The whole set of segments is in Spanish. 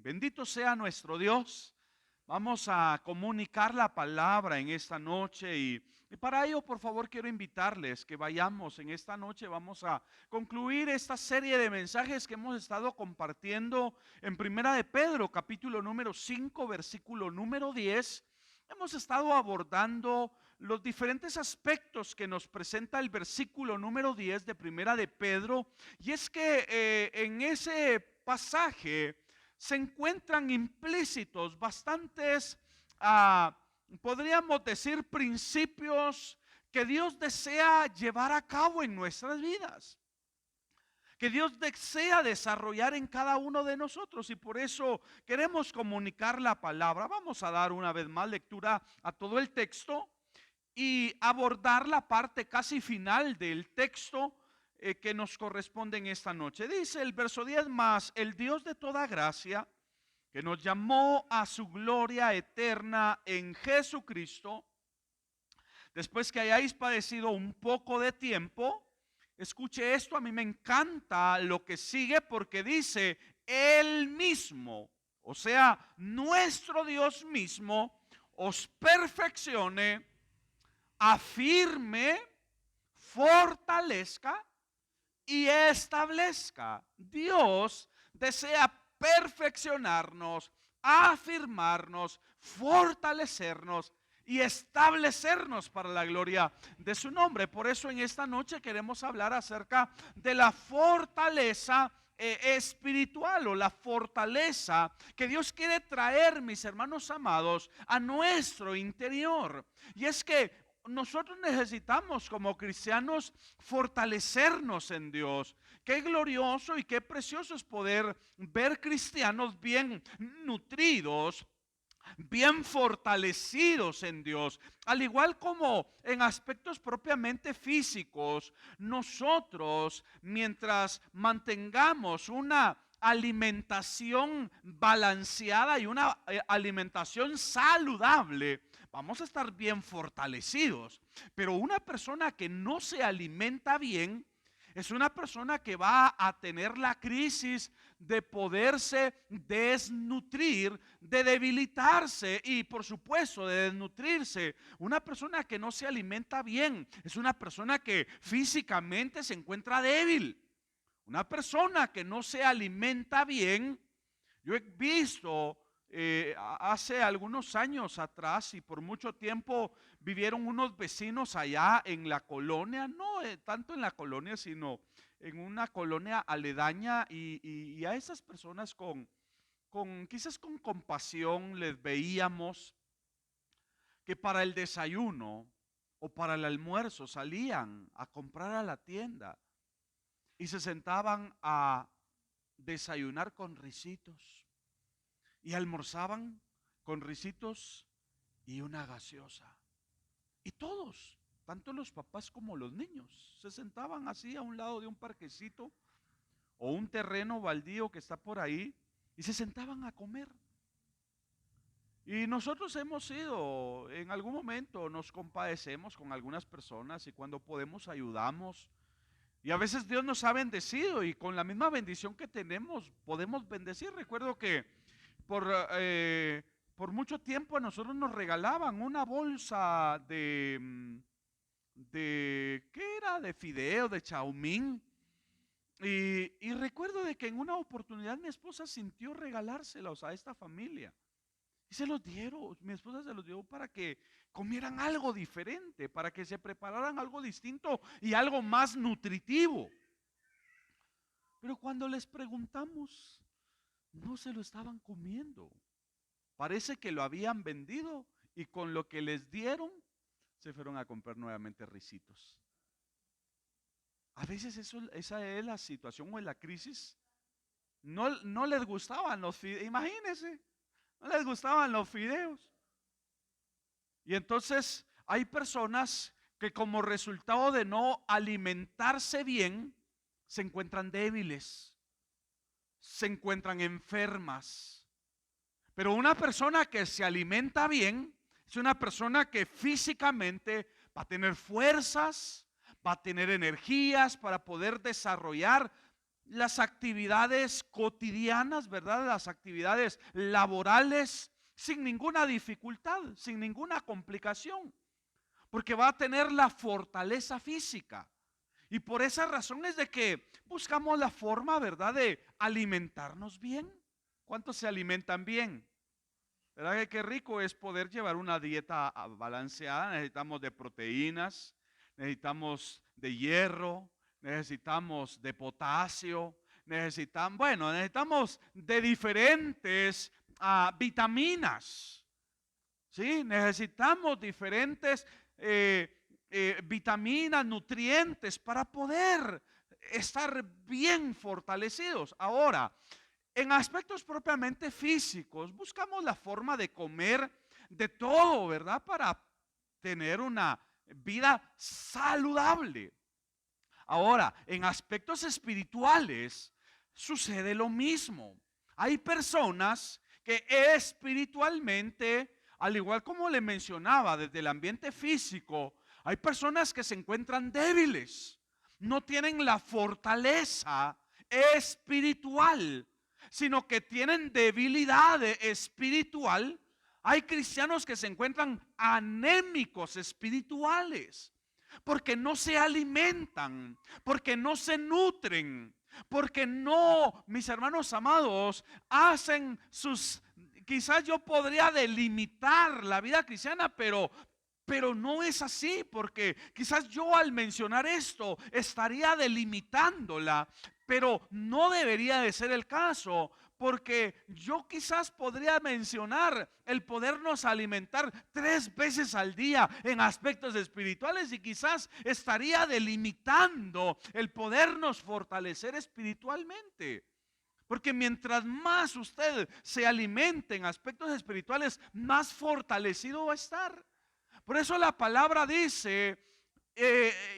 Bendito sea nuestro Dios. Vamos a comunicar la palabra en esta noche y para ello, por favor, quiero invitarles que vayamos en esta noche. Vamos a concluir esta serie de mensajes que hemos estado compartiendo en Primera de Pedro, capítulo número 5, versículo número 10. Hemos estado abordando los diferentes aspectos que nos presenta el versículo número 10 de Primera de Pedro, y es que en ese pasaje se encuentran implícitos bastantes, podríamos decir, principios que Dios desea llevar a cabo en nuestras vidas, que Dios desea desarrollar en cada uno de nosotros, y por eso queremos comunicar la palabra. Vamos a dar una vez más lectura a todo el texto y abordar la parte casi final del texto que nos corresponde en esta noche. Dice el verso 10: más el Dios de toda gracia, que nos llamó a su gloria eterna en Jesucristo, después que hayáis padecido un poco de tiempo. Escuche esto, a mí me encanta lo que sigue, porque dice: Él mismo, o sea, nuestro Dios mismo, os perfeccione, afirme, fortalezca y establezca. Dios desea perfeccionarnos, afirmarnos, fortalecernos y establecernos para la gloria de su nombre. Por eso en esta noche queremos hablar acerca de la fortaleza espiritual, o la fortaleza que Dios quiere traer, mis hermanos amados, a nuestro interior. Y es que nosotros necesitamos como cristianos fortalecernos en Dios. Qué glorioso y qué precioso es poder ver cristianos bien nutridos, bien fortalecidos en Dios. Al igual como en aspectos propiamente físicos, nosotros, mientras mantengamos una alimentación balanceada y una alimentación saludable, vamos a estar bien fortalecidos. Pero una persona que no se alimenta bien es una persona que va a tener la crisis de poderse desnutrir, de debilitarse y, por supuesto, de desnutrirse. Una persona que no se alimenta bien es una persona que físicamente se encuentra débil. Una persona que no se alimenta bien, yo he visto hace algunos años atrás, y por mucho tiempo vivieron unos vecinos allá en la colonia, no tanto en la colonia, sino en una colonia aledaña, y a esas personas quizás con compasión les veíamos que para el desayuno o para el almuerzo salían a comprar a la tienda y se sentaban a desayunar con risitos y almorzaban con risitos y una gaseosa. Y todos, tanto los papás como los niños, se sentaban así a un lado de un parquecito o un terreno baldío que está por ahí y se sentaban a comer. Y nosotros hemos ido, en algún momento nos compadecemos con algunas personas y cuando podemos ayudamos. Y a veces Dios nos ha bendecido y con la misma bendición que tenemos podemos bendecir. Recuerdo que por, por mucho tiempo a nosotros nos regalaban una bolsa de ¿qué era? De fideo, de chaumín. Y recuerdo de que en una oportunidad mi esposa sintió regalárselos a esta familia. Y se los dieron, mi esposa se los dio para que comieran algo diferente, para que se prepararan algo distinto y algo más nutritivo. Pero cuando les preguntamos, no se lo estaban comiendo. Parece que lo habían vendido y con lo que les dieron se fueron a comprar nuevamente risitos. A veces esa es la situación o es la crisis. No les gustaban los fideos, imagínense, no les gustaban los fideos. Y entonces hay personas que como resultado de no alimentarse bien, se encuentran débiles, se encuentran enfermas. Pero una persona que se alimenta bien es una persona que físicamente va a tener fuerzas, va a tener energías para poder desarrollar las actividades cotidianas, ¿verdad? Las actividades laborales sin ninguna dificultad, sin ninguna complicación, porque va a tener la fortaleza física. Y por esa razón es de que buscamos la forma, ¿verdad?, de alimentarnos bien. ¿Cuántos se alimentan bien? ¿Verdad que qué rico es poder llevar una dieta balanceada? Necesitamos de proteínas, necesitamos de hierro, necesitamos de potasio, necesitamos de diferentes vitaminas, ¿sí? Necesitamos diferentes vitaminas, nutrientes para poder estar bien fortalecidos. Ahora, en aspectos propiamente físicos, buscamos la forma de comer de todo, ¿verdad? Para tener una vida saludable. Ahora, en aspectos espirituales sucede lo mismo. Hay personas que espiritualmente, al igual como le mencionaba, desde el ambiente físico, hay personas que se encuentran débiles, no tienen la fortaleza espiritual, sino que tienen debilidad espiritual. Hay cristianos que se encuentran anémicos espirituales porque no se alimentan, porque no se nutren, porque no, mis hermanos amados, hacen sus, quizás yo podría delimitar la vida cristiana, pero no es así, porque quizás yo al mencionar esto estaría delimitándola, pero no debería de ser el caso, porque yo quizás podría mencionar el podernos alimentar 3 veces al día en aspectos espirituales y quizás estaría delimitando el podernos fortalecer espiritualmente. Porque mientras más usted se alimente en aspectos espirituales, más fortalecido va a estar. Por eso la palabra dice,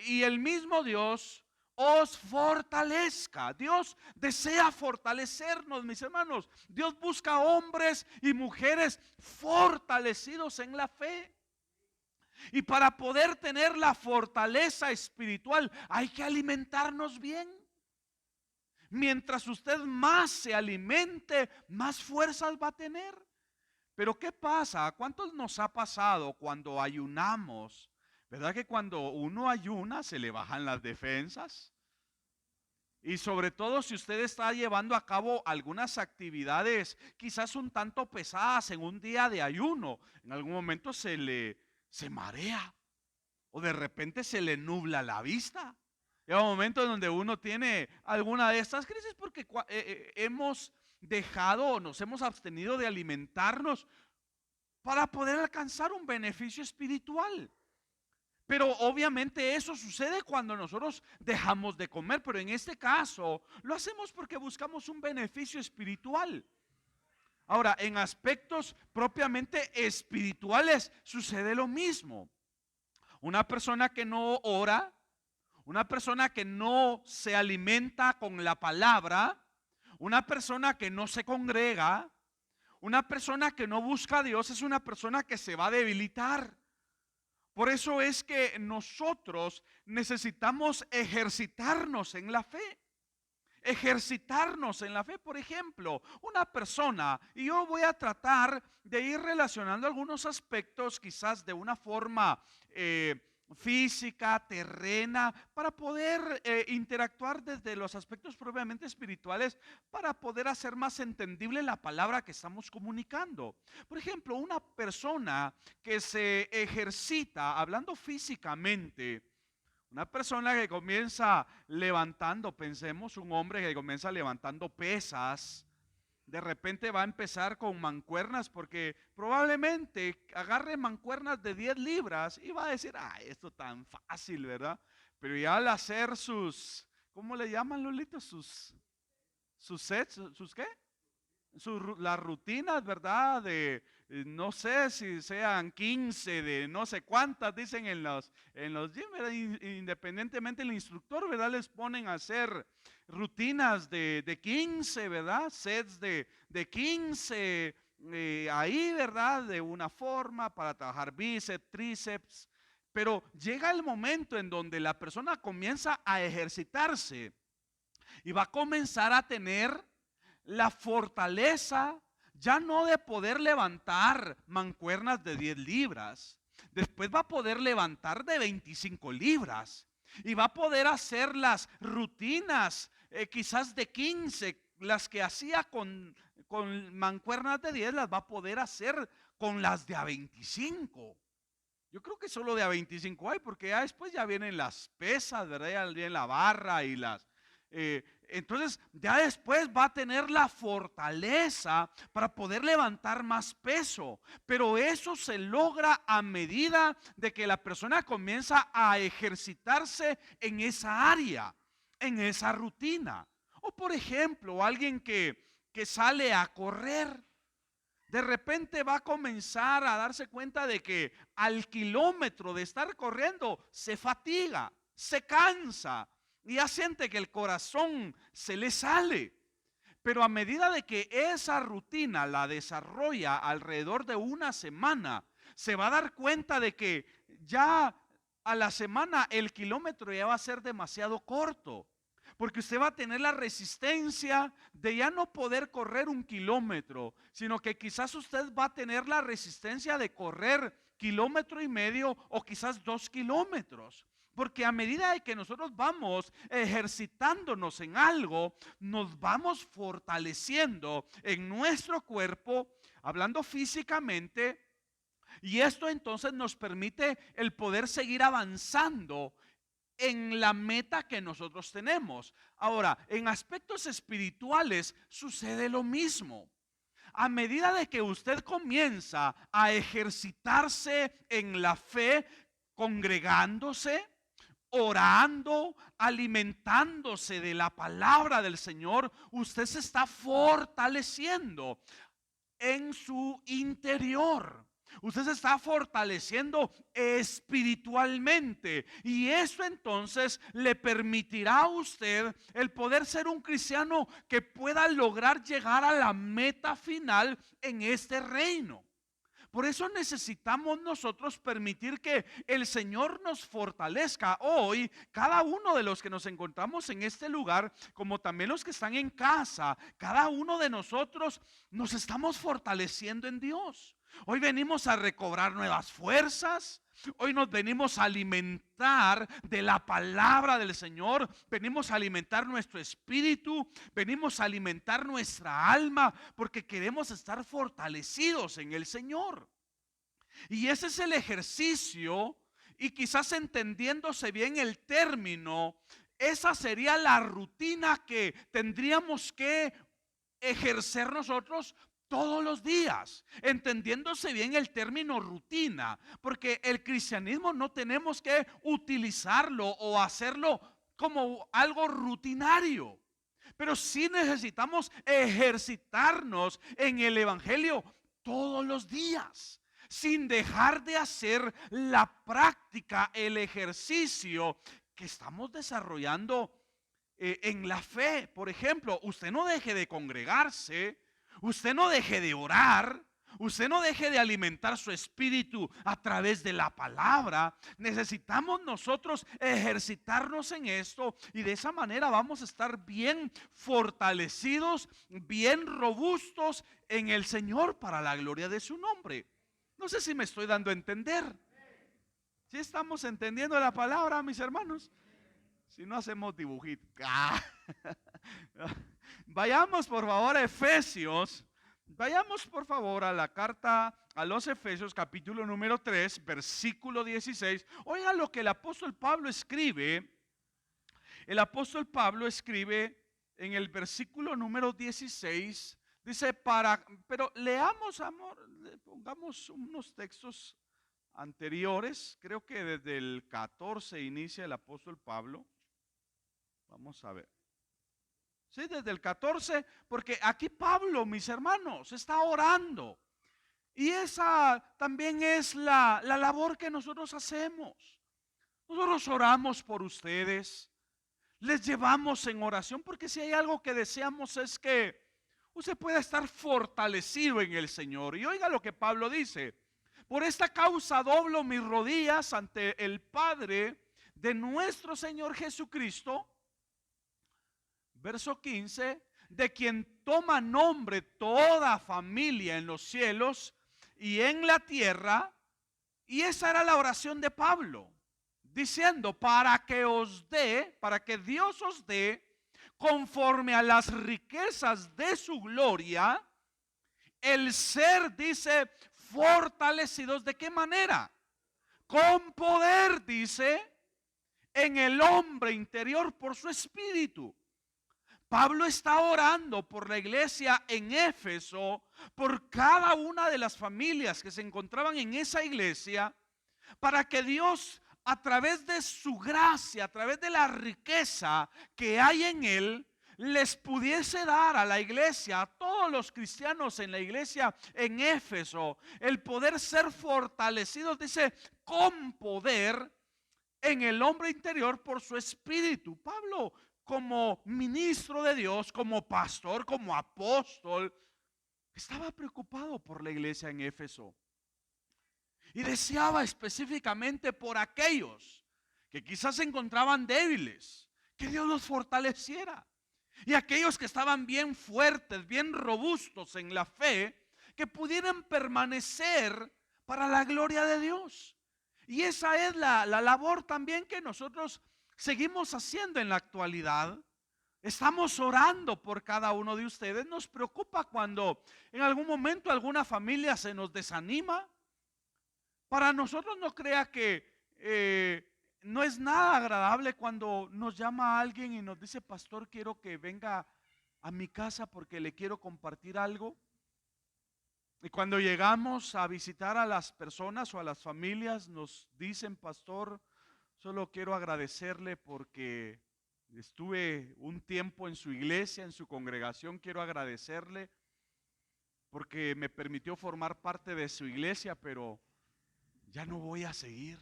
y el mismo Dios os fortalezca. Dios desea fortalecernos, mis hermanos. Dios busca hombres y mujeres fortalecidos en la fe. Y para poder tener la fortaleza espiritual hay que alimentarnos bien. Mientras usted más se alimente, más fuerzas va a tener. Pero ¿qué pasa? ¿A cuántos nos ha pasado cuando ayunamos? ¿Verdad que cuando uno ayuna se le bajan las defensas? Y sobre todo si usted está llevando a cabo algunas actividades quizás un tanto pesadas en un día de ayuno, en algún momento se marea o de repente se le nubla la vista. Llega un momento en donde uno tiene alguna de estas crisis porque hemos dejado o nos hemos abstenido de alimentarnos para poder alcanzar un beneficio espiritual. Pero obviamente eso sucede cuando nosotros dejamos de comer, pero en este caso lo hacemos porque buscamos un beneficio espiritual. Ahora, en aspectos propiamente espirituales sucede lo mismo. Una persona que no ora, una persona que no se alimenta con la palabra, una persona que no se congrega, una persona que no busca a Dios es una persona que se va a debilitar. Por eso es que nosotros necesitamos ejercitarnos en la fe. Ejercitarnos en la fe, por ejemplo, una persona, y yo voy a tratar de ir relacionando algunos aspectos quizás de una forma física, terrena, para poder interactuar desde los aspectos propiamente espirituales, para poder hacer más entendible la palabra que estamos comunicando. Por ejemplo, una persona que se ejercita, hablando físicamente, una persona que comienza levantando, pensemos, un hombre que comienza levantando pesas, de repente va a empezar con mancuernas porque probablemente agarre mancuernas de 10 libras y va a decir, esto tan fácil, ¿verdad? Pero ya al hacer sus, ¿cómo le llaman, Lolito? Sus sets, ¿sus qué? Las rutinas, ¿verdad? De no sé si sean 15 de no sé cuántas, dicen en los gym, ¿verdad? Independientemente del instructor, ¿verdad? Les ponen a hacer rutinas de 15, ¿verdad? Sets de 15 ahí, ¿verdad? De una forma para trabajar bíceps, tríceps. Pero llega el momento en donde la persona comienza a ejercitarse Y va a comenzar a tener la fortaleza ya no de poder levantar mancuernas de 10 libras. Después va a poder levantar de 25 libras. Y va a poder hacer las rutinas, quizás de 15, las que hacía con mancuernas de 10, las va a poder hacer con las de a 25. Yo creo que solo de a 25 hay, porque ya después ya vienen las pesas, ¿verdad? Ya viene la barra y entonces ya después va a tener la fortaleza para poder levantar más peso. Pero eso se logra a medida de que la persona comienza a ejercitarse en esa área, en esa rutina. O por ejemplo, alguien que sale a correr. De repente va a comenzar a darse cuenta de que al kilómetro de estar corriendo se fatiga, se cansa y ya siente que el corazón se le sale. Pero a medida de que esa rutina la desarrolla alrededor de una semana, se va a dar cuenta de que ya a la semana el kilómetro ya va a ser demasiado corto. Porque usted va a tener la resistencia de ya no poder correr un kilómetro, sino que quizás usted va a tener la resistencia de correr kilómetro y medio o quizás 2 kilómetros. Porque a medida de que nosotros vamos ejercitándonos en algo, nos vamos fortaleciendo en nuestro cuerpo, hablando físicamente, y esto entonces nos permite el poder seguir avanzando en la meta que nosotros tenemos. Ahora, en aspectos espirituales sucede lo mismo. A medida de que usted comienza a ejercitarse en la fe, congregándose, orando, alimentándose de la palabra del Señor, usted se está fortaleciendo en su interior. Usted se está fortaleciendo espiritualmente y eso entonces le permitirá a usted el poder ser un cristiano que pueda lograr llegar a la meta final en este reino. Por eso necesitamos nosotros permitir que el Señor nos fortalezca. Hoy, cada uno de los que nos encontramos en este lugar, como también los que están en casa, cada uno de nosotros nos estamos fortaleciendo en Dios. Hoy venimos a recobrar nuevas fuerzas. Hoy nos venimos a alimentar de la palabra del Señor. Venimos a alimentar nuestro espíritu. Venimos a alimentar nuestra alma porque queremos estar fortalecidos en el Señor. Y ese es el ejercicio, y quizás entendiéndose bien el término, esa sería la rutina que tendríamos que ejercer nosotros todos los días, entendiéndose bien el término rutina, porque el cristianismo no tenemos que utilizarlo o hacerlo como algo rutinario, pero sí necesitamos ejercitarnos en el evangelio todos los días, sin dejar de hacer la práctica, el ejercicio que estamos desarrollando en la fe. Por ejemplo, usted no deje de congregarse, usted no deje de orar, usted no deje de alimentar su espíritu a través de la palabra. Necesitamos nosotros ejercitarnos en esto y de esa manera vamos a estar bien fortalecidos, bien robustos en el Señor para la gloria de su nombre. No sé si me estoy dando a entender. ¿Sí estamos entendiendo la palabra, mis hermanos? Si no, hacemos dibujitos. Vayamos por favor a Efesios. Vayamos por favor a la carta a los Efesios, capítulo número 3, versículo 16. Oiga lo que el apóstol Pablo escribe. El apóstol Pablo escribe en el versículo número 16. Dice, pero leamos, amor, pongamos unos textos anteriores. Creo que desde el 14 inicia el apóstol Pablo. Vamos a ver. Sí, desde el 14, porque aquí Pablo, mis hermanos, está orando. Y esa también es la labor que nosotros hacemos. Nosotros oramos por ustedes, les llevamos en oración, porque si hay algo que deseamos es que usted pueda estar fortalecido en el Señor. Y oiga lo que Pablo dice: por esta causa doblo mis rodillas ante el Padre de nuestro Señor Jesucristo. verso 15, de quien toma nombre toda familia en los cielos y en la tierra. Y esa era la oración de Pablo, diciendo, para que Dios os dé, conforme a las riquezas de su gloria, el ser, dice, fortalecidos. ¿De qué manera? Con poder, dice, en el hombre interior por su espíritu. Pablo está orando por la iglesia en Éfeso, por cada una de las familias que se encontraban en esa iglesia, para que Dios, a través de su gracia, a través de la riqueza que hay en él, les pudiese dar a la iglesia, a todos los cristianos en la iglesia en Éfeso, el poder ser fortalecidos, dice, con poder en el hombre interior por su espíritu. Pablo, como ministro de Dios, como pastor, como apóstol, estaba preocupado por la iglesia en Éfeso y deseaba específicamente por aquellos que quizás se encontraban débiles, que Dios los fortaleciera, y aquellos que estaban bien fuertes, bien robustos en la fe, que pudieran permanecer para la gloria de Dios. Y esa es la labor también que nosotros seguimos haciendo en la actualidad. Estamos orando por cada uno de ustedes. Nos preocupa cuando en algún momento alguna familia se nos desanima. Para nosotros, no crea que no es nada agradable cuando nos llama alguien y nos dice, pastor, quiero que venga a mi casa porque le quiero compartir algo. Y cuando llegamos a visitar a las personas o a las familias, nos dicen, pastor, solo quiero agradecerle porque estuve un tiempo en su iglesia, en su congregación. Quiero agradecerle porque me permitió formar parte de su iglesia, pero ya no voy a seguir.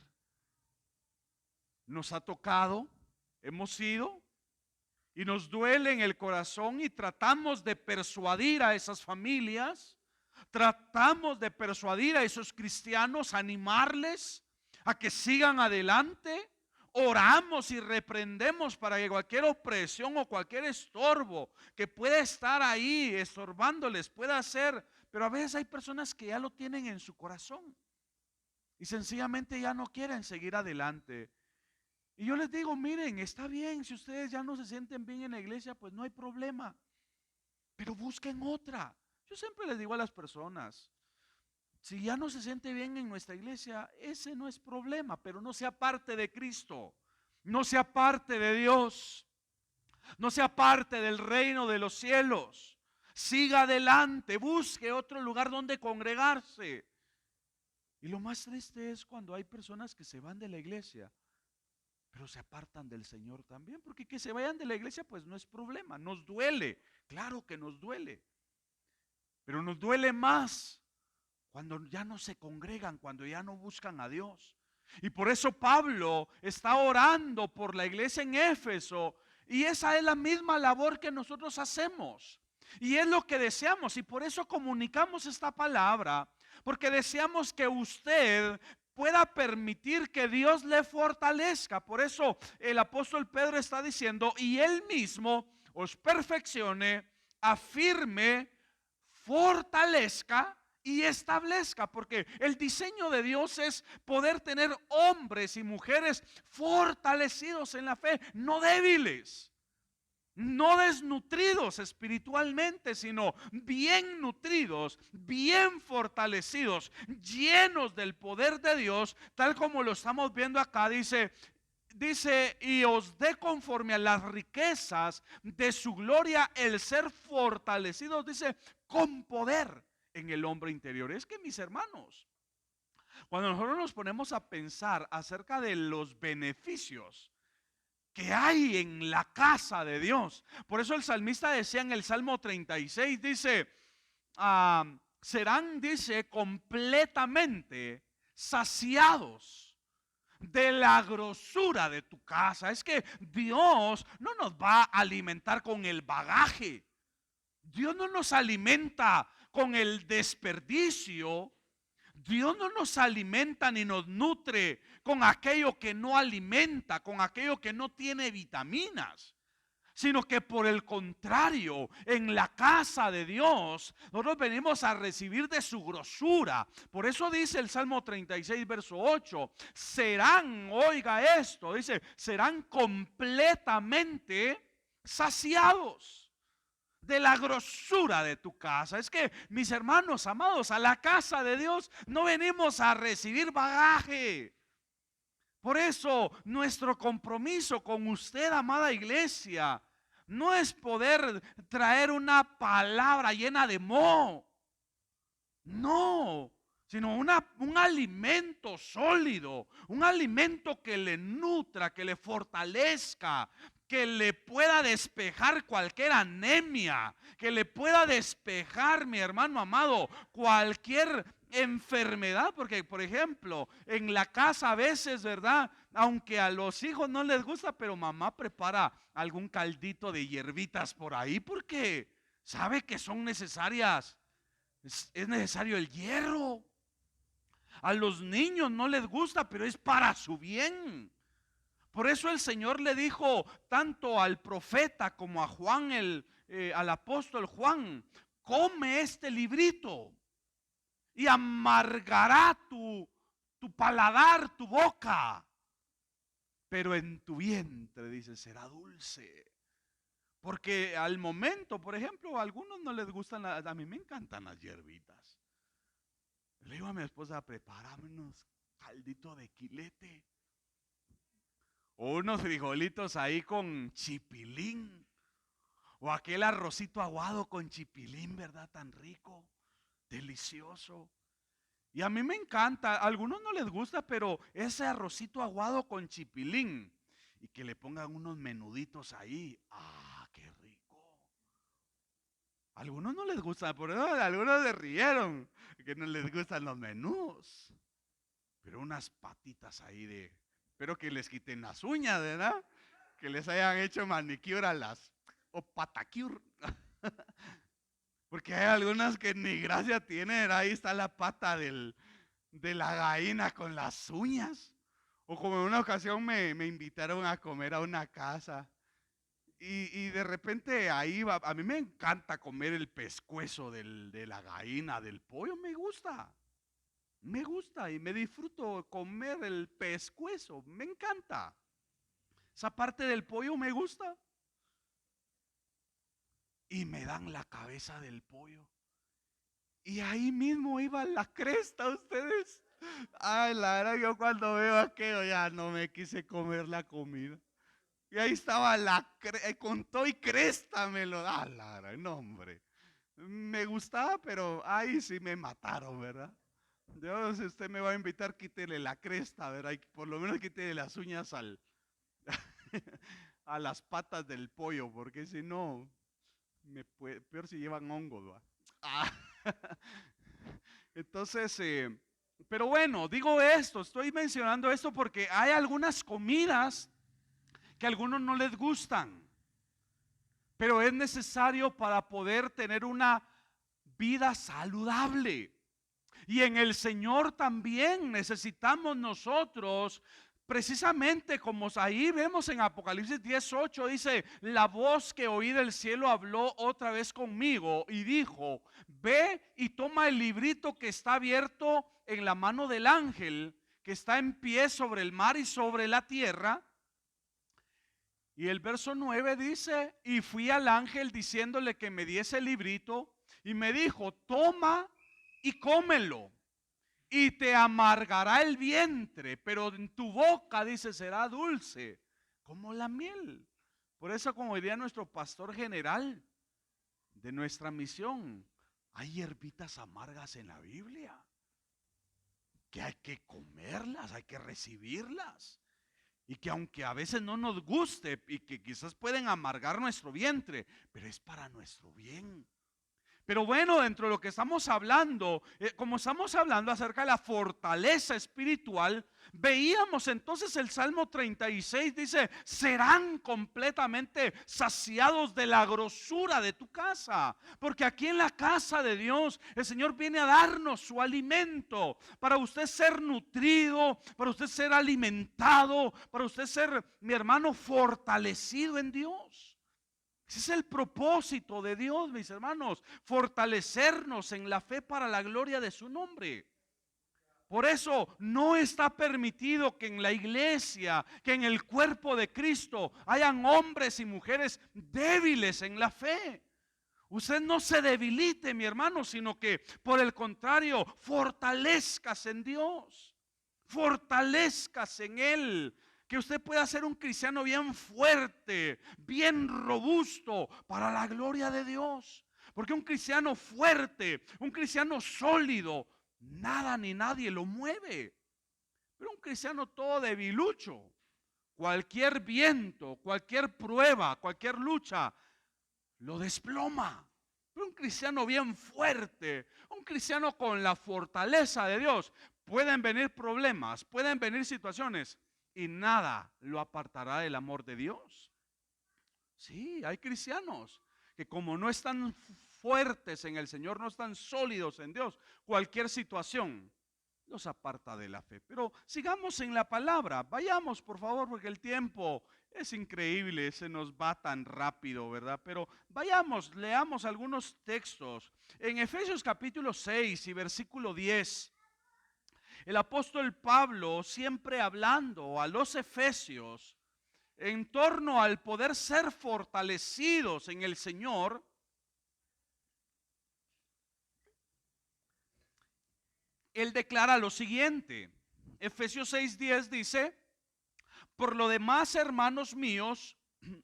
Nos ha tocado, hemos ido y nos duele en el corazón y tratamos de persuadir a esas familias, tratamos de persuadir a esos cristianos, animarles a que sigan adelante. Oramos y reprendemos para que cualquier opresión o cualquier estorbo que pueda estar ahí estorbándoles pueda ser. Pero a veces hay personas que ya lo tienen en su corazón y sencillamente ya no quieren seguir adelante. Y yo les digo, miren, está bien, si ustedes ya no se sienten bien en la iglesia, pues no hay problema, pero busquen otra. Yo siempre les digo a las personas, si ya no se siente bien en nuestra iglesia, ese no es problema, pero no sea parte de Cristo, no sea parte de Dios, no sea parte del reino de los cielos. Siga adelante, busque otro lugar donde congregarse. Y lo más triste es cuando hay personas que se van de la iglesia, pero se apartan del Señor también, porque que se vayan de la iglesia pues no es problema. Nos duele, claro que nos duele, pero nos duele más cuando ya no se congregan, cuando ya no buscan a Dios. Y por eso Pablo está orando por la iglesia en Éfeso, y esa es la misma labor que nosotros hacemos, y es lo que deseamos, y por eso comunicamos esta palabra, porque deseamos que usted pueda permitir que Dios le fortalezca. Por eso el apóstol Pedro está diciendo, y él mismo os perfeccione, afirme, fortalezca y establezca, porque el diseño de Dios es poder tener hombres y mujeres fortalecidos en la fe, no débiles, no desnutridos espiritualmente, sino bien nutridos, bien fortalecidos, llenos del poder de Dios, tal como lo estamos viendo acá. Dice, y os dé conforme a las riquezas de su gloria el ser fortalecidos, dice, con poder en el hombre interior. Es que, mis hermanos, cuando nosotros nos ponemos a pensar acerca de los beneficios que hay en la casa de Dios, por eso el salmista decía en el Salmo 36, dice, serán, dice, completamente saciados de la grosura de tu casa. Es que Dios no nos va a alimentar con el bagaje. Dios no nos alimenta con el desperdicio. Dios no nos alimenta ni nos nutre con aquello que no alimenta, con aquello que no tiene vitaminas. sino que por el contrario, en la casa de Dios, nosotros venimos a recibir de su grosura. Por eso dice el Salmo 36, verso 8, serán, oiga esto, dice, serán completamente saciados de la grosura de tu casa. Es que, mis hermanos amados, a la casa de Dios no venimos a recibir bagaje. Por eso nuestro compromiso con usted, amada iglesia, no es poder traer una palabra llena de moho, no, sino un alimento sólido, un alimento que le nutra, que le fortalezca, que le pueda despejar cualquier anemia, que le pueda despejar, mi hermano amado, cualquier enfermedad. Porque, por ejemplo, en la casa a veces, ¿verdad? Aunque a los hijos no les gusta, pero mamá prepara algún caldito de hierbitas por ahí porque sabe que son necesarias. Es necesario el hierro. A los niños no les gusta, pero es para su bien. Por eso el Señor le dijo tanto al profeta como a Juan, al apóstol Juan: come este librito y amargará tu paladar, tu boca, pero en tu vientre, dice, será dulce. Porque al momento, por ejemplo, a algunos no les gustan, a mí me encantan las hierbitas. Le digo a mi esposa: prepárame unos calditos de quilete o unos frijolitos ahí con chipilín, o aquel arrocito aguado con chipilín, ¿verdad? Tan rico, delicioso. Y a mí me encanta. A algunos no les gusta, pero ese arrocito aguado con chipilín y que le pongan unos menuditos ahí, ¡ah, qué rico! A algunos no les gusta, por eso algunos se rieron que no les gustan los menús. Pero unas patitas ahí espero que les quiten las uñas, ¿verdad? Que les hayan hecho manicure o patacure. Porque hay algunas que ni gracia tienen. Ahí está la pata de la gallina con las uñas. O como en una ocasión me invitaron a comer a una casa. Y de repente ahí va. A mí me encanta comer el pescuezo de la gallina, del pollo. Me gusta y me disfruto comer el pescuezo. Me encanta. Esa parte del pollo me gusta. Y me dan la cabeza del pollo. Y ahí mismo iba la cresta, ustedes. Ay, la verdad, yo cuando veo aquello ya no me quise comer la comida. Y ahí estaba con todo y cresta me lo da. La verdad, no, hombre. Me gustaba, pero ahí sí me mataron, ¿verdad? Dios, si usted me va a invitar, quítele la cresta, ¿verdad? Y por lo menos quítele las uñas a las patas del pollo, porque si no, peor si llevan hongos, ¿va? Ah. Entonces, pero bueno, digo esto, estoy mencionando esto porque hay algunas comidas que a algunos no les gustan, pero es necesario para poder tener una vida saludable. Y en el Señor también necesitamos nosotros, precisamente como ahí vemos en Apocalipsis 10:8, dice: la voz que oí del cielo habló otra vez conmigo y dijo: ve y toma el librito que está abierto en la mano del ángel que está en pie sobre el mar y sobre la tierra. Y el verso 9 dice: y fui al ángel diciéndole que me diese el librito, y me dijo: toma y cómelo, y te amargará el vientre, pero en tu boca, dice, será dulce como la miel. Por eso, como diría nuestro pastor general de nuestra misión, hay hierbitas amargas en la Biblia que hay que comerlas, hay que recibirlas. Y que aunque a veces no nos guste y que quizás pueden amargar nuestro vientre, pero es para nuestro bien. Pero bueno, dentro de lo que estamos hablando, como estamos hablando acerca de la fortaleza espiritual, veíamos entonces el Salmo 36 dice: serán completamente saciados de la grosura de tu casa. Porque aquí en la casa de Dios el Señor viene a darnos su alimento, para usted ser nutrido, para usted ser alimentado, para usted ser, mi hermano, fortalecido en Dios. Ese es el propósito de Dios, mis hermanos, fortalecernos en la fe para la gloria de su nombre. Por eso no está permitido que en la iglesia, que en el cuerpo de Cristo hayan hombres y mujeres débiles en la fe. Usted no se debilite, mi hermano, sino que por el contrario, fortalezcas en Dios, fortalezcas en Él. Que usted pueda ser un cristiano bien fuerte, bien robusto para la gloria de Dios. Porque un cristiano fuerte, un cristiano sólido, nada ni nadie lo mueve. Pero un cristiano todo debilucho, cualquier viento, cualquier prueba, cualquier lucha, lo desploma. Pero un cristiano bien fuerte, un cristiano con la fortaleza de Dios, pueden venir problemas, pueden venir situaciones y nada lo apartará del amor de Dios. Sí, hay cristianos que como no están fuertes en el Señor, no están sólidos en Dios, cualquier situación los aparta de la fe. Pero sigamos en la palabra, vayamos por favor, porque el tiempo es increíble, se nos va tan rápido, ¿verdad? Pero vayamos, leamos algunos textos. En Efesios capítulo 6 y versículo 10, el apóstol Pablo, siempre hablando a los efesios en torno al poder ser fortalecidos en el Señor, él declara lo siguiente. Efesios 6:10 dice: por lo demás, hermanos míos,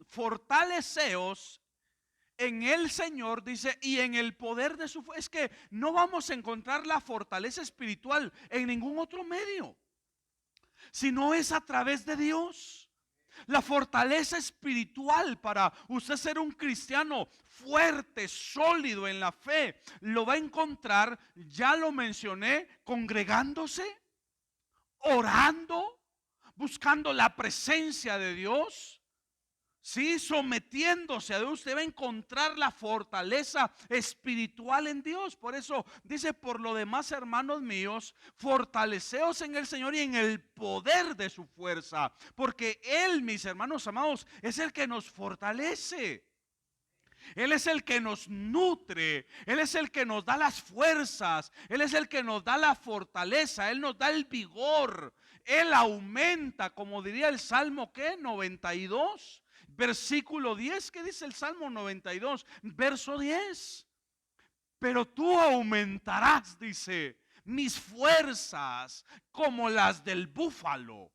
fortaleceos en el Señor, dice, y en el poder de su fuerza. Es que no vamos a encontrar la fortaleza espiritual en ningún otro medio, sino es a través de Dios. La fortaleza espiritual para usted ser un cristiano fuerte, sólido en la fe, lo va a encontrar, ya lo mencioné, congregándose, orando, buscando la presencia de Dios. Sí, sometiéndose a Dios, usted va a encontrar la fortaleza espiritual en Dios. Por eso dice: por lo demás, hermanos míos, fortaleceos en el Señor y en el poder de su fuerza. Porque Él, mis hermanos amados, es el que nos fortalece. Él es el que nos nutre, Él es el que nos da las fuerzas, Él es el que nos da la fortaleza, Él nos da el vigor, Él aumenta, como diría el Salmo, ¿qué? 92, versículo 10, ¿qué dice el Salmo 92? Verso 10, pero tú aumentarás, dice, mis fuerzas como las del búfalo.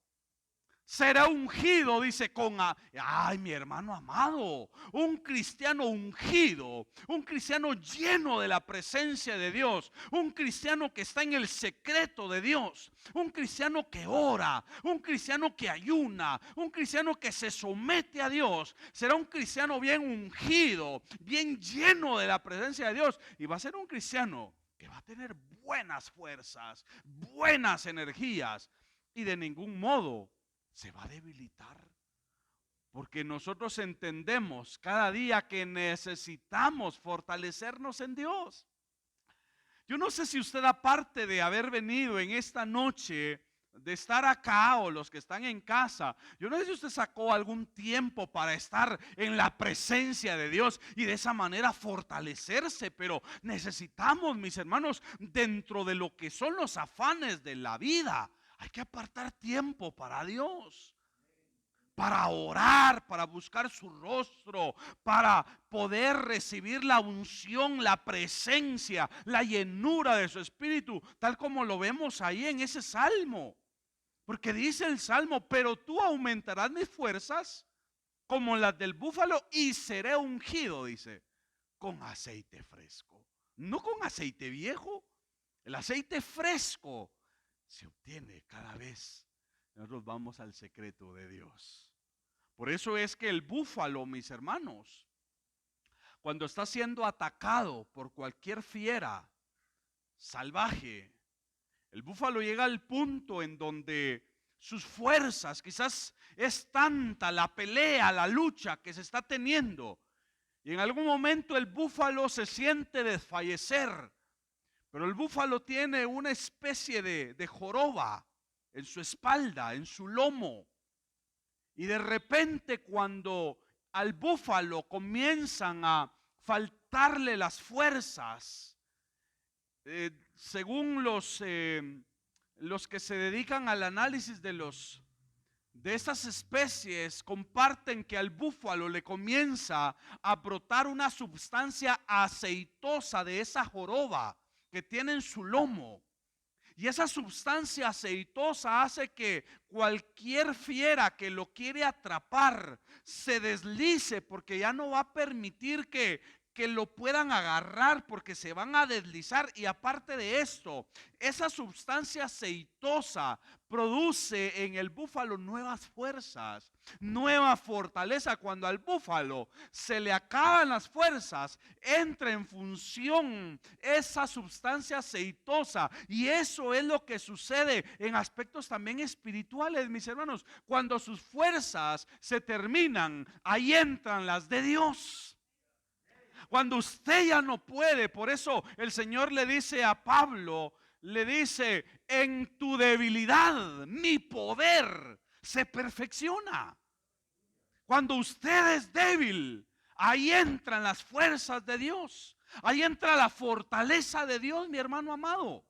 Será ungido, dice, ay, mi hermano amado, un cristiano ungido, un cristiano lleno de la presencia de Dios, un cristiano que está en el secreto de Dios, un cristiano que ora, un cristiano que ayuna, un cristiano que se somete a Dios. Será un cristiano bien ungido, bien lleno de la presencia de Dios, y va a ser un cristiano que va a tener buenas fuerzas, buenas energías, y de ningún modo se va a debilitar, porque nosotros entendemos cada día que necesitamos fortalecernos en Dios. Yo no sé si usted, aparte de haber venido en esta noche, de estar acá, o los que están en casa, yo no sé si usted sacó algún tiempo para estar en la presencia de Dios y de esa manera fortalecerse. Pero necesitamos, mis hermanos, dentro de lo que son los afanes de la vida, hay que apartar tiempo para Dios, para orar, para buscar su rostro, para poder recibir la unción, la presencia, la llenura de su espíritu, tal como lo vemos ahí en ese salmo. Porque dice el salmo: pero tú aumentarás mis fuerzas como las del búfalo y seré ungido, dice, con aceite fresco. No con aceite viejo. El aceite fresco se obtiene cada vez nosotros vamos al secreto de Dios. Por eso es que el búfalo, mis hermanos, cuando está siendo atacado por cualquier fiera salvaje, el búfalo llega al punto en donde sus fuerzas, quizás es tanta la pelea, la lucha que se está teniendo, y en algún momento el búfalo se siente desfallecer. Pero el búfalo tiene una especie de joroba en su espalda, en su lomo. Y de repente, cuando al búfalo comienzan a faltarle las fuerzas, según los que se dedican al análisis de estas especies, comparten que al búfalo le comienza a brotar una sustancia aceitosa de esa joroba que tiene en su lomo. Y esa sustancia aceitosa hace que cualquier fiera que lo quiere atrapar se deslice, porque ya no va a permitir que lo puedan agarrar, porque se van a deslizar. Y aparte de esto, esa sustancia aceitosa produce en el búfalo nuevas fuerzas, nueva fortaleza. Cuando al búfalo se le acaban las fuerzas, entra en función esa sustancia aceitosa, y eso es lo que sucede en aspectos también espirituales, mis hermanos. Cuando sus fuerzas se terminan, ahí entran las de Dios. Cuando usted ya no puede, por eso el Señor le dice a Pablo, le dice: en tu debilidad mi poder se perfecciona. Cuando usted es débil, ahí entran las fuerzas de Dios, ahí entra la fortaleza de Dios, mi hermano amado.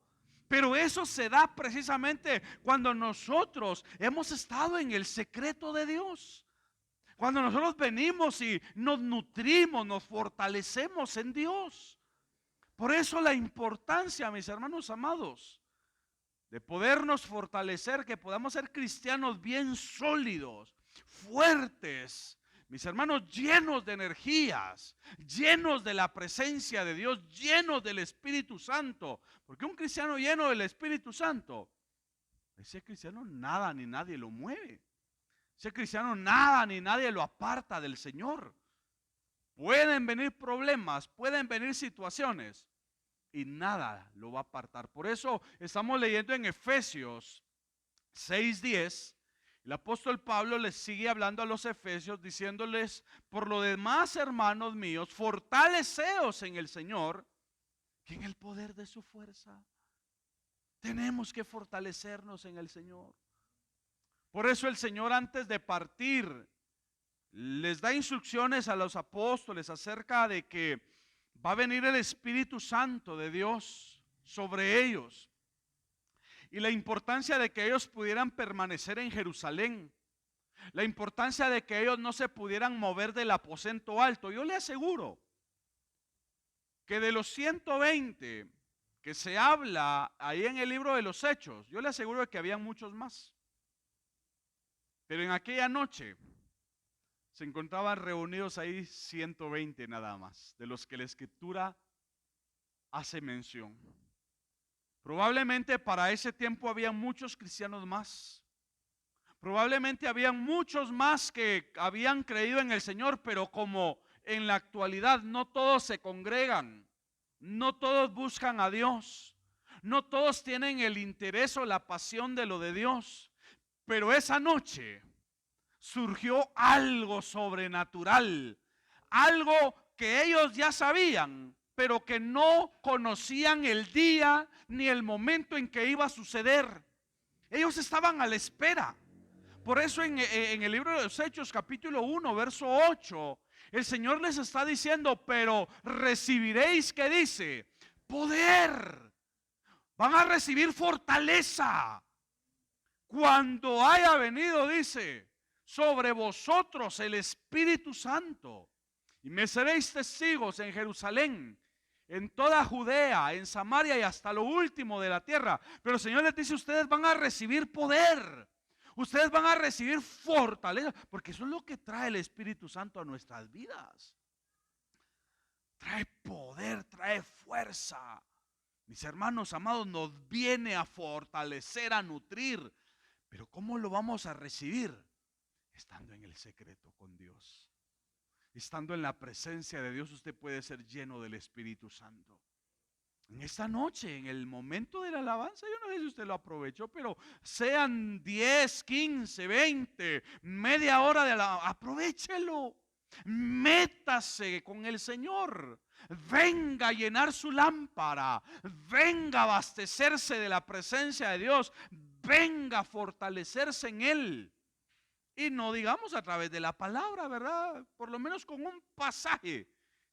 Pero eso se da precisamente cuando nosotros hemos estado en el secreto de Dios. Cuando nosotros venimos y nos nutrimos, nos fortalecemos en Dios. Por eso la importancia, mis hermanos amados, de podernos fortalecer, que podamos ser cristianos bien sólidos, fuertes, mis hermanos, llenos de energías, llenos de la presencia de Dios, llenos del Espíritu Santo. Porque un cristiano lleno del Espíritu Santo, ese cristiano nada ni nadie lo mueve. Ese cristiano nada ni nadie lo aparta del Señor. Pueden venir problemas, pueden venir situaciones, y nada lo va a apartar. Por eso estamos leyendo en Efesios 6:10. El apóstol Pablo les sigue hablando a los efesios, diciéndoles: por lo demás, hermanos míos, fortaleceos en el Señor y en el poder de su fuerza. Tenemos que fortalecernos en el Señor. Por eso el Señor, antes de partir, les da instrucciones a los apóstoles acerca de que va a venir el Espíritu Santo de Dios sobre ellos, y la importancia de que ellos pudieran permanecer en Jerusalén, la importancia de que ellos no se pudieran mover del aposento alto. Yo le aseguro que de los 120 que se habla ahí en el libro de los Hechos, yo le aseguro que habían muchos más. Pero en aquella noche se encontraban reunidos ahí 120 nada más, de los que la Escritura hace mención. Probablemente para ese tiempo había muchos cristianos más. Probablemente habían muchos más que habían creído en el Señor, pero como en la actualidad no todos se congregan, no todos buscan a Dios, no todos tienen el interés o la pasión de lo de Dios. Pero esa noche surgió algo sobrenatural, algo que ellos ya sabían, pero que no conocían el día ni el momento en que iba a suceder. Ellos estaban a la espera. Por eso en el libro de los Hechos, capítulo 1, verso 8, el Señor les está diciendo: pero recibiréis, ¿qué dice? Poder. Van a recibir fortaleza cuando haya venido, dice, sobre vosotros el Espíritu Santo, y me seréis testigos en Jerusalén, en toda Judea, en Samaria y hasta lo último de la tierra. Pero el Señor les dice: ustedes van a recibir poder, ustedes van a recibir fortaleza, porque eso es lo que trae el Espíritu Santo a nuestras vidas. Trae poder, trae fuerza. Mis hermanos amados, nos viene a fortalecer, a nutrir. Pero ¿cómo lo vamos a recibir? Estando en el secreto con Dios. Estando en la presencia de Dios, usted puede ser lleno del Espíritu Santo. En esta noche, en el momento de la alabanza, yo no sé si usted lo aprovechó, pero sean 10, 15, 20, media hora de alabanza, aprovéchelo. Métase con el Señor. Venga a llenar su lámpara. Venga a abastecerse de la presencia de Dios. Venga a fortalecerse en Él. Y no digamos a través de la palabra, ¿verdad? Por lo menos con un pasaje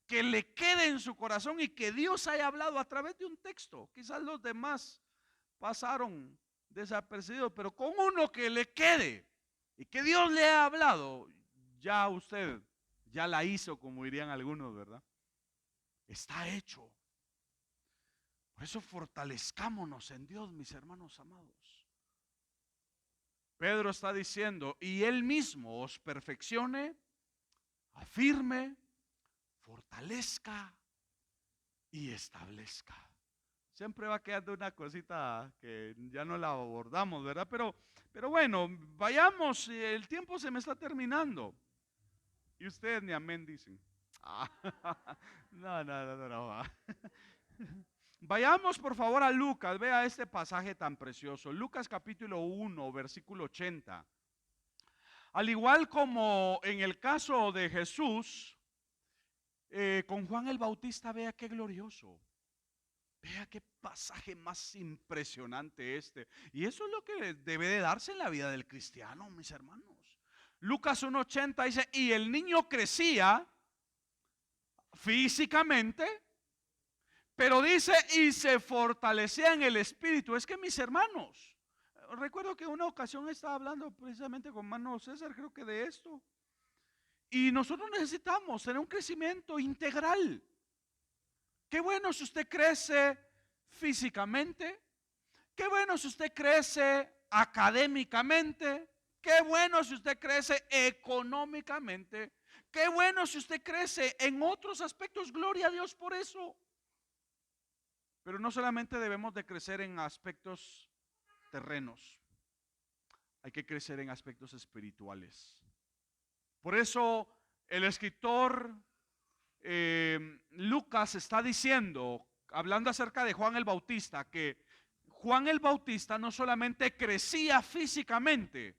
que le quede en su corazón y que Dios haya hablado a través de un texto. Quizás los demás pasaron desapercibidos, pero con uno que le quede y que Dios le ha hablado, ya usted ya la hizo, como dirían algunos, ¿verdad? Está hecho. Por eso fortalezcámonos en Dios, mis hermanos amados. Pedro está diciendo, y Él mismo os perfeccione, afirme, fortalezca y establezca. Siempre va quedando una cosita que ya no la abordamos, ¿verdad? Pero bueno, vayamos, el tiempo se me está terminando. Y ustedes ni amén dicen. Ah, no. Vayamos por favor a Lucas, vea este pasaje tan precioso. Lucas capítulo 1, versículo 80. Al igual como en el caso de Jesús, con Juan el Bautista, vea qué glorioso. Vea qué pasaje más impresionante este. Y eso es lo que debe de darse en la vida del cristiano, mis hermanos. Lucas 1:80 dice, y el niño crecía físicamente, pero dice, y se fortalecía en el espíritu. Es que mis hermanos, recuerdo que en una ocasión estaba hablando precisamente con hermano César, creo que de esto. Y nosotros necesitamos tener un crecimiento integral. Qué bueno si usted crece físicamente, qué bueno si usted crece académicamente, qué bueno si usted crece económicamente, qué bueno si usted crece en otros aspectos, gloria a Dios por eso. Pero no solamente debemos de crecer en aspectos terrenos, hay que crecer en aspectos espirituales. Por eso el escritor Lucas está diciendo, hablando acerca de Juan el Bautista, que Juan el Bautista no solamente crecía físicamente,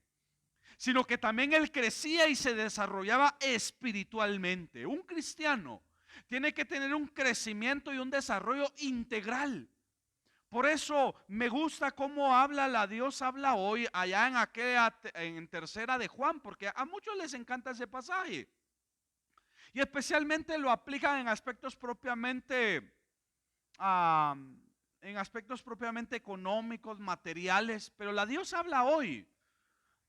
sino que también él crecía y se desarrollaba espiritualmente. Un cristiano tiene que tener un crecimiento y un desarrollo integral. Por eso me gusta cómo habla la Dios habla hoy allá en tercera de Juan, porque a muchos les encanta ese pasaje. Y especialmente lo aplican en aspectos propiamente económicos, materiales. Pero la Dios habla hoy,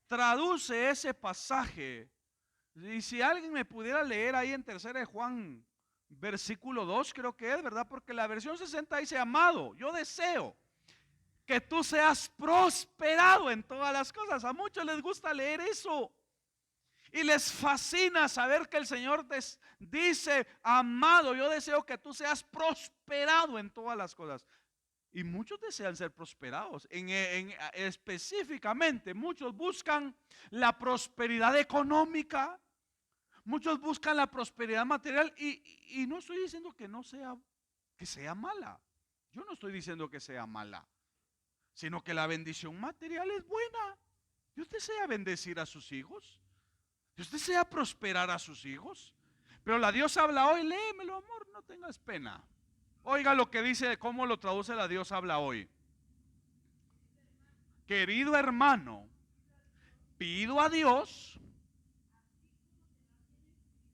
traduce ese pasaje. Y si alguien me pudiera leer ahí en tercera de Juan, versículo 2, creo que es, ¿verdad? Porque la versión 60 dice, amado, yo deseo que tú seas prosperado en todas las cosas. A muchos les gusta leer eso. Y les fascina saber que el Señor dice, amado, yo deseo que tú seas prosperado en todas las cosas. Y muchos desean ser prosperados. Específicamente, muchos buscan la prosperidad económica, muchos buscan la prosperidad material. Y no estoy diciendo que sea mala. Yo no estoy diciendo que sea mala, sino que la bendición material es buena. Dios desea bendecir a sus hijos. Dios desea prosperar a sus hijos. Pero la Dios habla hoy, léemelo, amor, no tengas pena. Oiga lo que dice, cómo lo traduce la Dios habla hoy. Querido hermano, pido a Dios,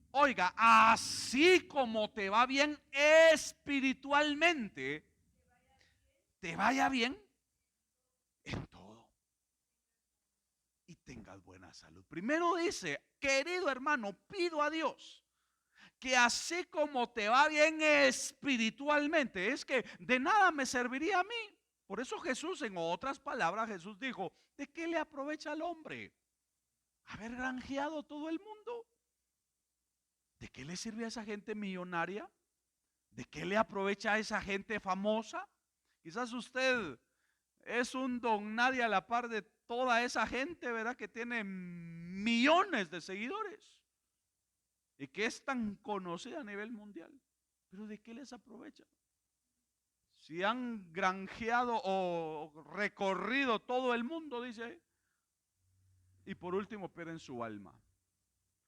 oiga, así como te va bien espiritualmente, te vaya bien en todo y tengas buena salud. Primero dice, querido hermano, pido a Dios que así como te va bien espiritualmente, es que de nada me serviría a mí. Por eso Jesús, en otras palabras, Jesús dijo, ¿de qué le aprovecha al hombre haber granjeado todo el mundo? ¿De qué le sirve a esa gente millonaria? ¿De qué le aprovecha a esa gente famosa? Quizás usted es un don nadie a la par de toda esa gente, ¿verdad? Que tiene millones de seguidores y que es tan conocida a nivel mundial. Pero ¿de qué les aprovecha? Si han granjeado o recorrido todo el mundo, dice ahí, y por último pierden su alma.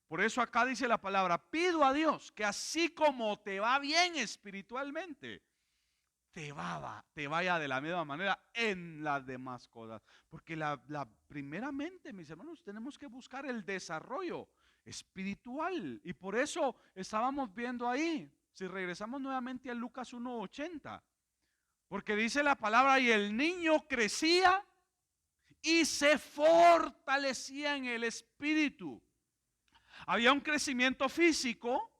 Por eso acá dice la palabra, pido a Dios que así como te va bien espiritualmente, te vaya de la misma manera en las demás cosas. Porque primeramente, mis hermanos, tenemos que buscar el desarrollo espiritual. Y por eso estábamos viendo ahí, si regresamos nuevamente a Lucas 1:80, porque dice la palabra, y el niño crecía y se fortalecía en el espíritu. Había un crecimiento físico,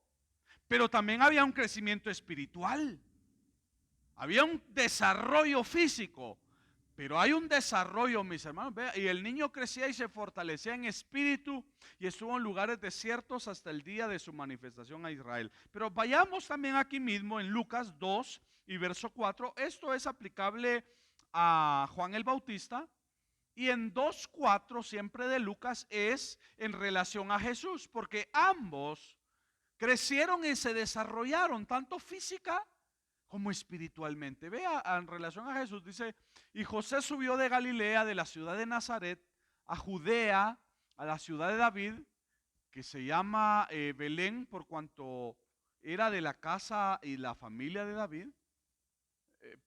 pero también había un crecimiento espiritual. Había un desarrollo físico, pero hay un desarrollo, mis hermanos. Vea, y el niño crecía y se fortalecía en espíritu y estuvo en lugares desiertos hasta el día de su manifestación a Israel. Pero vayamos también aquí mismo en Lucas 2 y verso 4. Esto es aplicable a Juan el Bautista. Y en 2:4 siempre de Lucas es en relación a Jesús, porque ambos crecieron y se desarrollaron tanto física como espiritualmente. Vea, en relación a Jesús dice, y José subió de Galilea, de la ciudad de Nazaret, a Judea, a la ciudad de David, que se llama Belén, por cuanto era de la casa y la familia de David.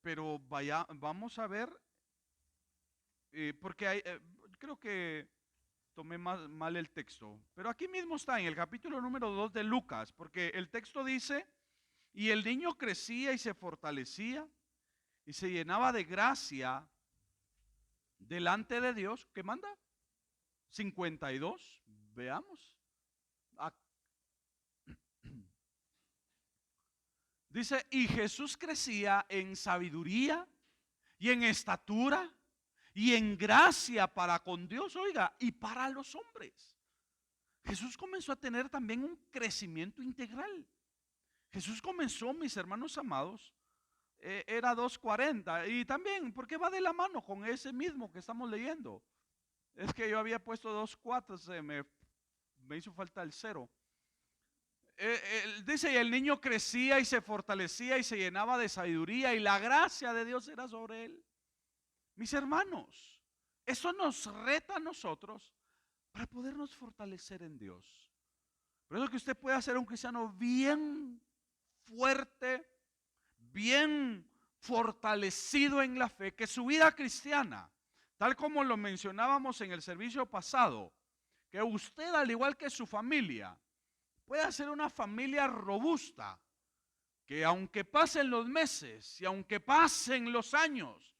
Pero vamos a ver, porque creo que tomé mal el texto, pero aquí mismo está en el capítulo número 2 de Lucas, porque el texto dice, y el niño crecía y se fortalecía y se llenaba de gracia delante de Dios. ¿Qué manda? 52, veamos. Dice, y Jesús crecía en sabiduría y en estatura y en gracia para con Dios, oiga, y para los hombres. Jesús comenzó a tener también un crecimiento integral. Jesús comenzó, mis hermanos amados, era 2:40, y también, porque va de la mano con ese mismo que estamos leyendo. Es que yo había puesto 2:4, me hizo falta el 0. Dice, y el niño crecía y se fortalecía y se llenaba de sabiduría y la gracia de Dios era sobre él. Mis hermanos, eso nos reta a nosotros para podernos fortalecer en Dios. Por eso que usted puede ser un cristiano bien fuerte, bien fortalecido en la fe, que su vida cristiana, tal como lo mencionábamos en el servicio pasado, que usted, al igual que su familia, pueda ser una familia robusta, que aunque pasen los meses y aunque pasen los años,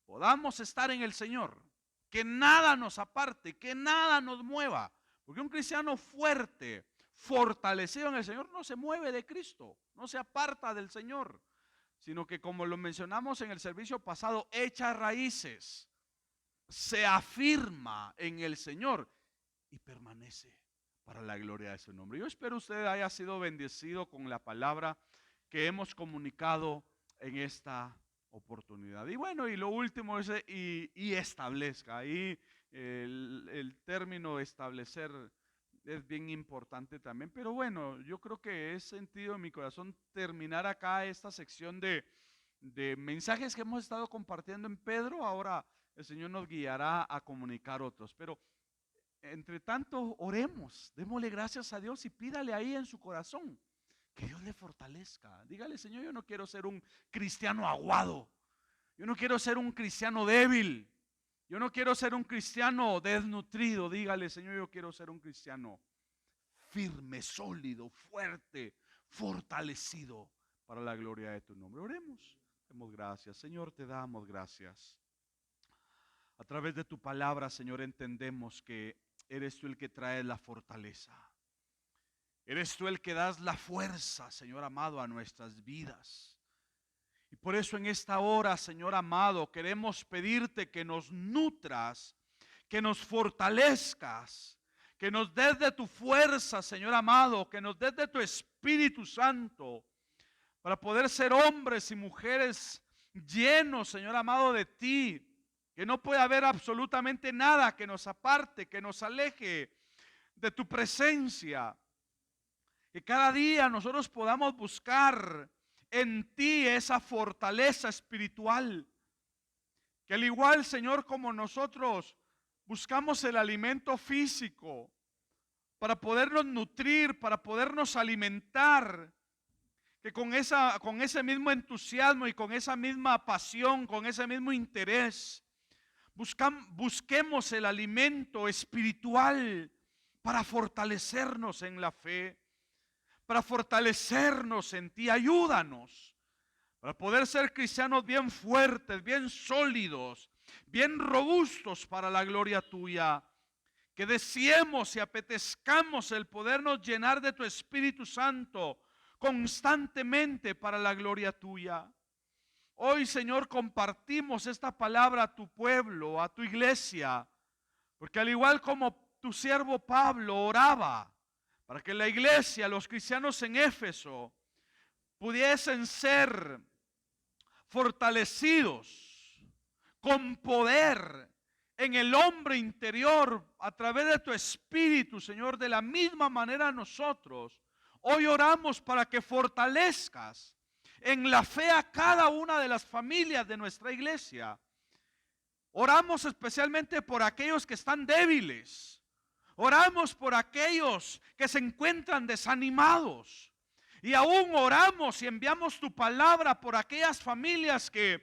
podamos estar en el Señor, que nada nos aparte, que nada nos mueva, porque un cristiano fuerte, fortalecido en el Señor, no se mueve de Cristo, no se aparta del Señor, sino que, como lo mencionamos en el servicio pasado, echa raíces, se afirma en el Señor y permanece para la gloria de su nombre. Yo espero usted haya sido bendecido con la palabra que hemos comunicado en esta oportunidad. Y bueno, y lo último es y establezca. Ahí el término establecer es bien importante también. Pero bueno, yo creo que es sentido en mi corazón terminar acá esta sección de mensajes que hemos estado compartiendo en Pedro. Ahora el Señor nos guiará a comunicar otros. Pero entre tanto, oremos, démosle gracias a Dios y pídale ahí en su corazón que Dios le fortalezca. Dígale, Señor, yo no quiero ser un cristiano aguado, yo no quiero ser un cristiano débil, yo no quiero ser un cristiano desnutrido. Dígale, Señor, yo quiero ser un cristiano firme, sólido, fuerte, fortalecido para la gloria de tu nombre. Oremos, demos gracias. Señor, te damos gracias. A través de tu palabra, Señor, entendemos que eres tú el que trae la fortaleza. Eres tú el que das la fuerza, Señor amado, a nuestras vidas. Y por eso en esta hora, Señor amado, queremos pedirte que nos nutras, que nos fortalezcas, que nos des de tu fuerza, Señor amado, que nos des de tu Espíritu Santo, para poder ser hombres y mujeres llenos, Señor amado, de ti. Que no puede haber absolutamente nada que nos aparte, que nos aleje de tu presencia. Que cada día nosotros podamos buscar en ti esa fortaleza espiritual. Que al igual, Señor, como nosotros buscamos el alimento físico para podernos nutrir, para podernos alimentar, que con ese mismo entusiasmo y con esa misma pasión, con ese mismo interés, busquemos el alimento espiritual para fortalecernos en la fe, para fortalecernos en ti. Ayúdanos para poder ser cristianos bien fuertes, bien sólidos, bien robustos para la gloria tuya. Que deseemos y apetezcamos el podernos llenar de tu Espíritu Santo constantemente para la gloria tuya. Hoy, Señor, compartimos esta palabra a tu pueblo, a tu iglesia, porque al igual como tu siervo Pablo oraba para que la iglesia, los cristianos en Éfeso, pudiesen ser fortalecidos con poder en el hombre interior a través de tu Espíritu, Señor. De la misma manera nosotros hoy oramos para que fortalezcas en la fe a cada una de las familias de nuestra iglesia. Oramos especialmente por aquellos que están débiles. Oramos por aquellos que se encuentran desanimados. Y aún oramos y enviamos tu palabra por aquellas familias que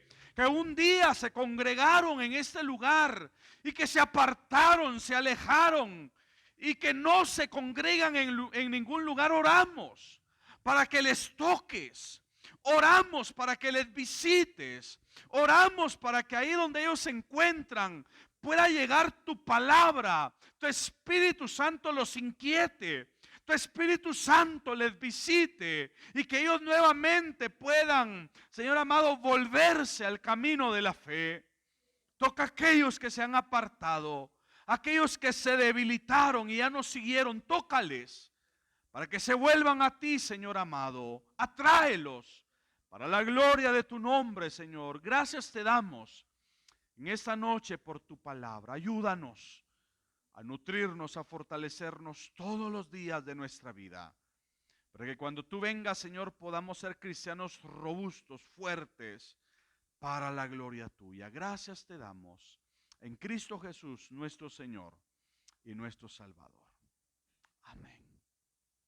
un día se congregaron en este lugar y que se apartaron, se alejaron y que no se congregan en ningún lugar. Oramos para que les toques. Oramos para que les visites. Oramos para que ahí donde ellos se encuentran pueda llegar tu palabra. Tu Espíritu Santo los inquiete. Tu Espíritu Santo les visite y que ellos nuevamente puedan, Señor amado, volverse al camino de la fe. Toca a aquellos que se han apartado, aquellos que se debilitaron y ya no siguieron. Tócales para que se vuelvan a ti, Señor amado. Atráelos para la gloria de tu nombre, Señor. Gracias te damos en esta noche por tu palabra. Ayúdanos a nutrirnos, a fortalecernos todos los días de nuestra vida, para que cuando tú vengas, Señor, podamos ser cristianos robustos, fuertes, para la gloria tuya. Gracias te damos en Cristo Jesús, nuestro Señor y nuestro Salvador. Amén.